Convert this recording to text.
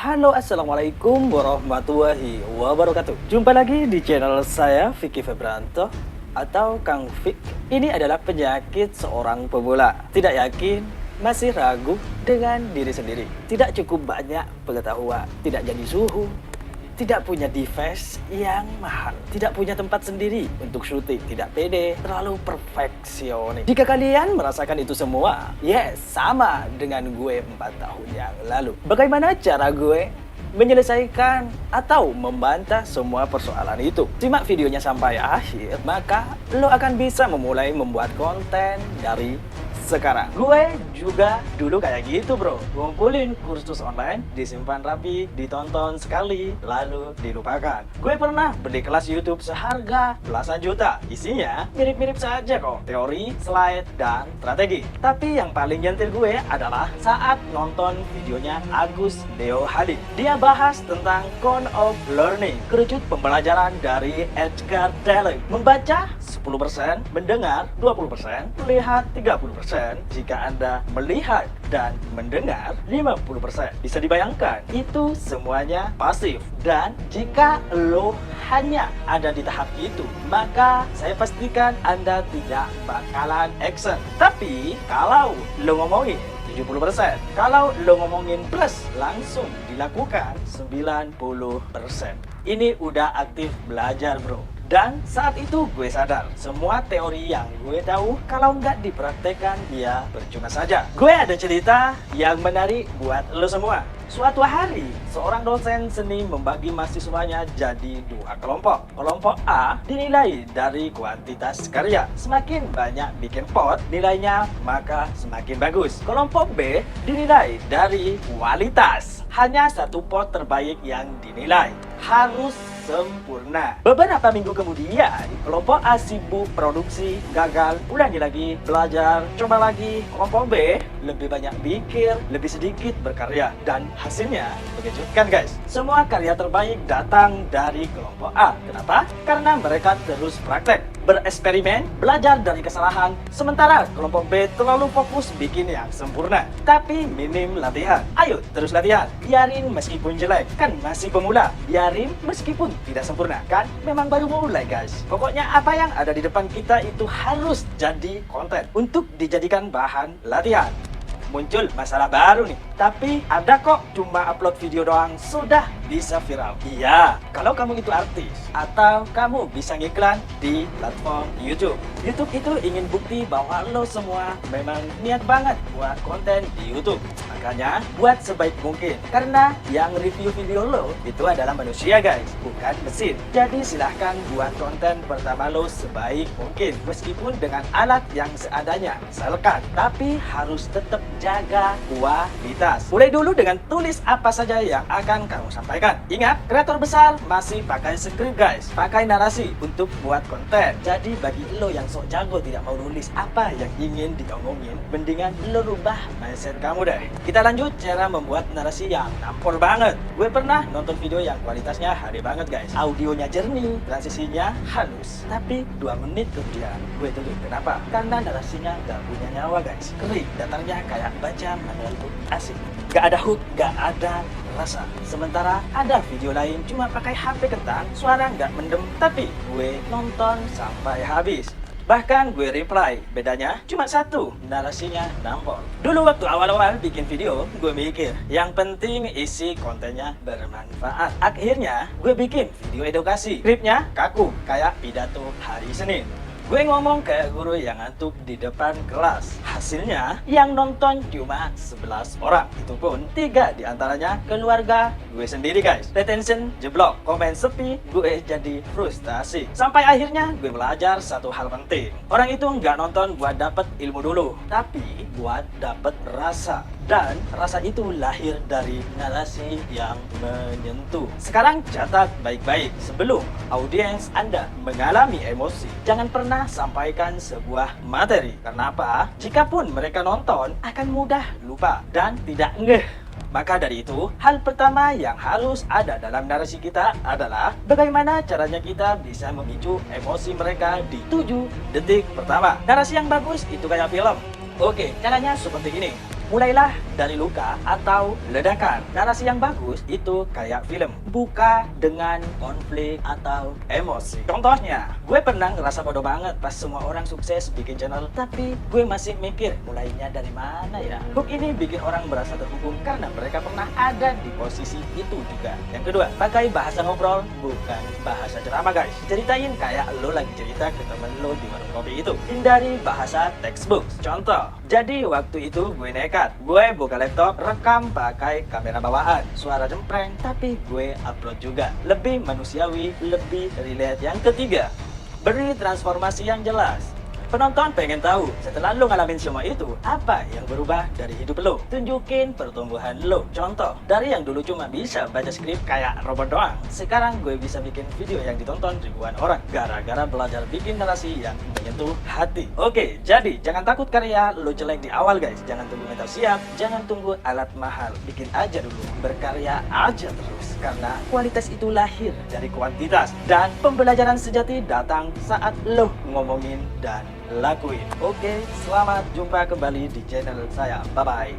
Halo, assalamualaikum warahmatullahi wabarakatuh. Jumpa lagi di channel saya, Vicky Febranto atau Kang Fik. Ini adalah penyakit seorang pemula. Tidak yakin, masih ragu dengan diri sendiri. Tidak cukup banyak pengetahuan, tidak jadi suhu, tidak punya device yang mahal, tidak punya tempat sendiri untuk syuting, tidak pede, terlalu perfeksionis. Jika kalian merasakan itu semua, yes, sama dengan gue 4 tahun yang lalu. Bagaimana cara gue menyelesaikan atau membantah semua persoalan itu? Simak videonya sampai akhir, maka lo akan bisa memulai membuat konten dari sekarang. Gue juga dulu kayak gitu bro, ngumpulin kursus online, disimpan rapi, ditonton sekali, lalu dilupakan. Gue pernah beli kelas YouTube seharga belasan juta, isinya mirip-mirip saja kok, teori, slide, dan strategi. Tapi yang paling nyentil gue adalah saat nonton videonya Agus Leo Halid. Dia bahas tentang Count of Learning, kerucut pembelajaran dari Edgar Tolle. Membaca 10%, mendengar 20%, melihat 30%. Jika Anda melihat dan mendengar 50%. Bisa dibayangkan, itu semuanya pasif. Dan jika lo hanya ada di tahap itu, maka saya pastikan Anda tidak bakalan action. Tapi kalau lo ngomongin 70%, kalau lo ngomongin plus, langsung dilakukan 90%. Ini udah aktif belajar bro. Dan saat itu gue sadar, semua teori yang gue tahu kalau nggak dipraktekkan ya percuma saja. Gue ada cerita yang menarik buat lo semua. Suatu hari, seorang dosen seni membagi mahasiswanya jadi 2 kelompok. Kelompok A dinilai dari kuantitas karya. Semakin banyak bikin pot, nilainya maka semakin bagus. Kelompok B dinilai dari kualitas. Hanya 1 pot terbaik yang dinilai. Harus sempurna. Beberapa minggu kemudian, kelompok A sibuk produksi, gagal, ulangi lagi, belajar, coba lagi. Kelompok B lebih banyak pikir, lebih sedikit berkarya, dan hasilnya mengejutkan guys. Semua karya terbaik datang dari kelompok A. Kenapa? Karena mereka terus praktek, bereksperimen, belajar dari kesalahan. Sementara kelompok B terlalu fokus bikin yang sempurna, tapi minim latihan. Ayo terus latihan, biarin meskipun jelek, kan masih pemula. Biarin meskipun tidak sempurna, kan memang baru mulai guys. Pokoknya apa yang ada di depan kita itu harus jadi konten untuk dijadikan bahan latihan. Muncul masalah baru nih, tapi ada kok cuma upload video doang sudah bisa viral. Iya, kalau kamu itu artis atau kamu bisa ngiklan di platform YouTube. YouTube itu ingin bukti bahwa lo semua memang niat banget buat konten di YouTube. Makanya buat sebaik mungkin, karena yang review video lo itu adalah manusia guys, bukan mesin. Jadi silahkan buat konten pertama lo sebaik mungkin, meskipun dengan alat yang seadanya, misalkan, tapi harus tetap jaga kualitas. Mulai dulu dengan tulis apa saja yang akan kamu sampaikan. Ingat, kreator besar masih pakai skrip guys, pakai narasi untuk buat konten. Jadi bagi lo yang sok jago tidak mau nulis apa yang ingin diomongin, mendingan lo rubah mindset kamu deh. Kita lanjut cara membuat narasi yang nampol banget. Gue pernah nonton video yang kualitasnya HD banget guys, audionya jernih, transisinya halus, tapi 2 menit kemudian gue tutup. Kenapa? Karena narasinya gak punya nyawa guys, kering, datarnya kayak baca manual book asik. Gak ada hook, gak ada rasa. Sementara ada video lain cuma pakai HP kentang, suara nggak mendem, tapi gue nonton sampai habis. Bahkan gue reply, bedanya cuma 1, narasinya nampol. Dulu waktu awal-awal bikin video, gue mikir yang penting isi kontennya bermanfaat. Akhirnya gue bikin video edukasi, skripnya kaku kayak pidato hari Senin. Gue ngomong kayak guru yang ngantuk di depan kelas. Hasilnya yang nonton cuma 11 orang. Itu pun 3 diantaranya keluarga gue sendiri guys. Retention jeblok, komen sepi, gue jadi frustasi. Sampai akhirnya gue belajar satu hal penting. Orang itu nggak nonton buat dapet ilmu dulu, tapi buat dapet rasa. Dan rasa itu lahir dari narasi yang menyentuh. Sekarang catat baik-baik, sebelum audiens Anda mengalami emosi, jangan pernah sampaikan sebuah materi. Karena apa? Jikapun mereka nonton, akan mudah lupa dan tidak ngeh. Maka dari itu, hal pertama yang harus ada dalam narasi kita adalah bagaimana caranya kita bisa memicu emosi mereka di 7 detik pertama. Narasi yang bagus itu kayak film. Oke, caranya seperti ini. Mulailah dari luka atau ledakan. Narasi yang bagus itu kayak film, buka dengan konflik atau emosi. Contohnya, gue pernah ngerasa bodoh banget pas semua orang sukses bikin channel, tapi gue masih mikir mulainya dari mana ya. Hook ini bikin orang merasa terhubung karena mereka pernah ada di posisi itu juga. Yang kedua, pakai bahasa ngobrol bukan bahasa ceramah guys. Ceritain kayak lo lagi cerita ke temen lo di warung kopi itu. Hindari bahasa textbook. Contoh, jadi waktu itu gue nekat, gue buka laptop, rekam pakai kamera bawaan, suara jempreng, tapi gue upload juga. Lebih manusiawi, lebih relate. Yang ketiga, beri transformasi yang jelas. Penonton pengen tahu, setelah lo ngalamin semua itu, apa yang berubah dari hidup lo? Tunjukin pertumbuhan lo. Contoh, dari yang dulu cuma bisa baca skrip kayak robot doang, sekarang gue bisa bikin video yang ditonton ribuan orang, gara-gara belajar bikin narasi yang menyentuh hati. Oke, jadi jangan takut karya lo jelek di awal guys. Jangan tunggu mental siap, jangan tunggu alat mahal. Bikin aja dulu, berkarya aja terus. Karena kualitas itu lahir dari kuantitas. Dan pembelajaran sejati datang saat lo ngomongin dan lakuin. Oke, selamat jumpa kembali di channel saya. Bye-bye.